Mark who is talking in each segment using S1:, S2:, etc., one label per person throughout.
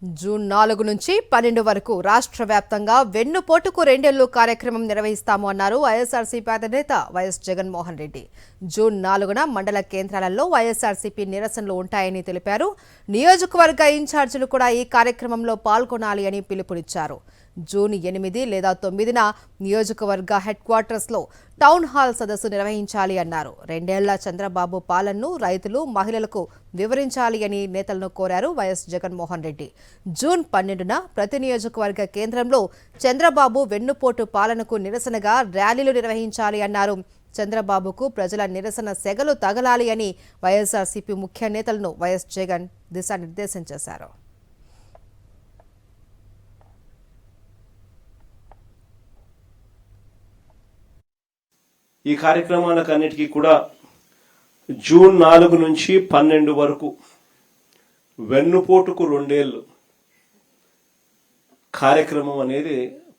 S1: June 4 నుంచి 12 వరకు రాష్ట్ర వ్యాప్తంగా వెన్నుపోటుకు రెండేళ్లు కార్యక్రమం నిర్వహిస్తాము అన్నారు వైఎస్ఆర్సీపీ అధినేత వైఎస్ జగన్మోహన్ రెడ్డి. జూన్ 4న మండల కేంద్రాలలో వైఎస్ఆర్సీపీ నిరసనలు ఉంటాయని తెలిపారు. నియోజకవర్గ ఇన్ఛార్జీలు కూడా ఈ కార్యక్రమంలో పాల్గొనాలి అని పిలుపునిచ్చారు. జూన్ 8 లేదా 9న నియోజకవర్గ హెడ్ క్వార్టర్స్లో టౌన్ హాల్ సదస్సు నిర్వహించాలి అన్నారు. రెండేళ్ల చంద్రబాబు పాలనను రైతులు, మహిళలకు వివరించాలి అని నేతలను కోరారు వైఎస్ జగన్మోహన్ రెడ్డి. జూన్ 12న ప్రతి నియోజకవర్గ కేంద్రంలో చంద్రబాబు వెన్నుపోటు పాలనకు నిరసనగా ర్యాలీలు నిర్వహించాలి అన్నారు. చంద్రబాబుకు ప్రజల నిరసన సెగలు తగలాలి అని వైఎస్ఆర్సీపీ ముఖ్య నేతలను వైఎస్ జగన్ దిశానిర్దేశం చేశారు.
S2: ఈ కార్యక్రమాలకన్నిటికీ కూడా జూన్ 4 నుంచి 12 వరకు వెన్నుపోటుకు రెండేళ్లు కార్యక్రమం అనేది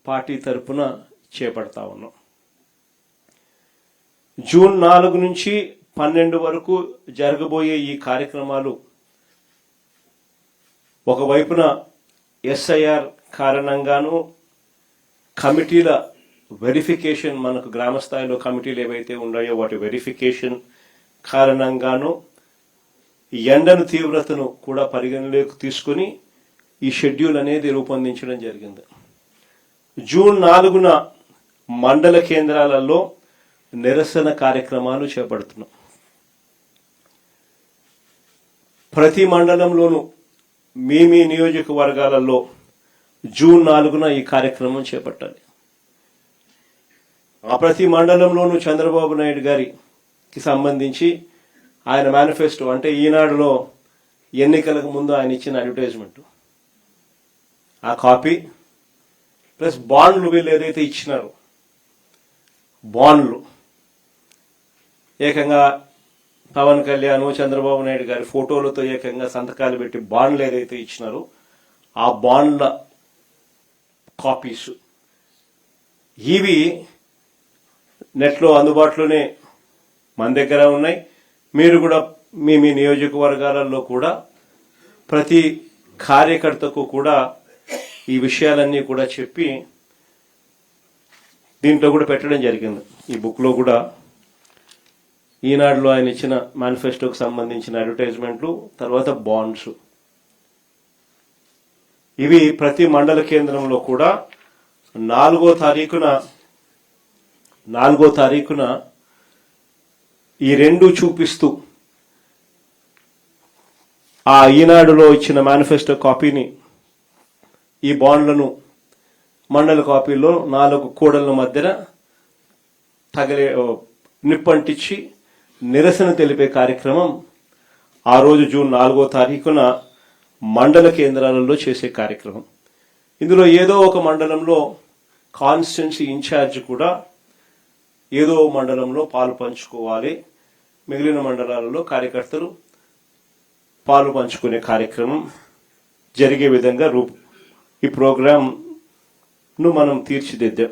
S2: పార్టీ తరఫున చేపడతా ఉన్నాం. జూన్ 4 నుంచి 12 వరకు జరగబోయే ఈ కార్యక్రమాలు ఒకవైపున ఎస్ఐఆర్ కారణంగాను కమిటీల వెరిఫికేషన్, మనకు గ్రామ స్థాయిలో కమిటీలు ఏవైతే ఉన్నాయో వాటి వెరిఫికేషన్ కారణంగాను ఎండను తీవ్రతను కూడా పరిగణలోకి తీసుకుని ఈ షెడ్యూల్ అనేది రూపొందించడం జరిగింది. జూన్ 4న మండల కేంద్రాలలో నిరసన కార్యక్రమాలు చేపడుతున్నాం. ప్రతి మండలంలోనూ మీ నియోజకవర్గాలలో జూన్ 4న ఈ కార్యక్రమం చేపట్టాలి. ఆ ప్రతి మండలంలోనూ చంద్రబాబు నాయుడు గారికి సంబంధించి ఆయన మేనిఫెస్టో, అంటే ఈనాడులో ఎన్నికలకు ముందు ఆయన ఇచ్చిన అడ్వర్టైజ్మెంట్, ఆ కాపీ ప్లస్ బాండ్లు వీళ్ళు ఏదైతే ఇచ్చినారో బాండ్లు, ఏకంగా పవన్ కళ్యాణ్, చంద్రబాబు నాయుడు గారి ఫోటోలతో ఏకంగా సంతకాలు పెట్టి బాండ్లు ఏదైతే ఇచ్చినారో ఆ బాండ్ల కాపీస్ ఇవి నెట్లో అందుబాటులోనే మన దగ్గర ఉన్నాయి. మీరు కూడా మీ నియోజకవర్గాలలో కూడా ప్రతి కార్యకర్తకు కూడా ఈ విషయాలన్నీ కూడా చెప్పి దీంట్లో కూడా పెట్టడం జరిగింది. ఈ బుక్లో కూడా ఈనాడులో ఆయన ఇచ్చిన మేనిఫెస్టోకి సంబంధించిన అడ్వర్టైజ్మెంట్లు, తర్వాత బాండ్స్, ఇవి ప్రతి మండల కేంద్రంలో కూడా 4వ తారీఖున ఈ రెండు చూపిస్తూ ఆ ఈనాడులో ఇచ్చిన మేనిఫెస్టో కాపీని, ఈ బాండ్లను మండల కాపీలో 4 కూడళ్ల మధ్యన నిప్పంటించి నిరసన తెలిపే కార్యక్రమం ఆ రోజు జూన్ 4వ తారీఖున మండల కేంద్రాలలో చేసే కార్యక్రమం. ఇందులో ఏదో ఒక మండలంలో కాన్స్టిట్యున్సీ ఇన్ఛార్జ్ కూడా ఏదో మండలంలో పాలు పంచుకోవాలి, మిగిలిన మండలాలలో కార్యకర్తలు పాలు పంచుకునే కార్యక్రమం జరిగే విధంగా ఈ ప్రోగ్రాంను మనం తీర్చిదిద్దాం.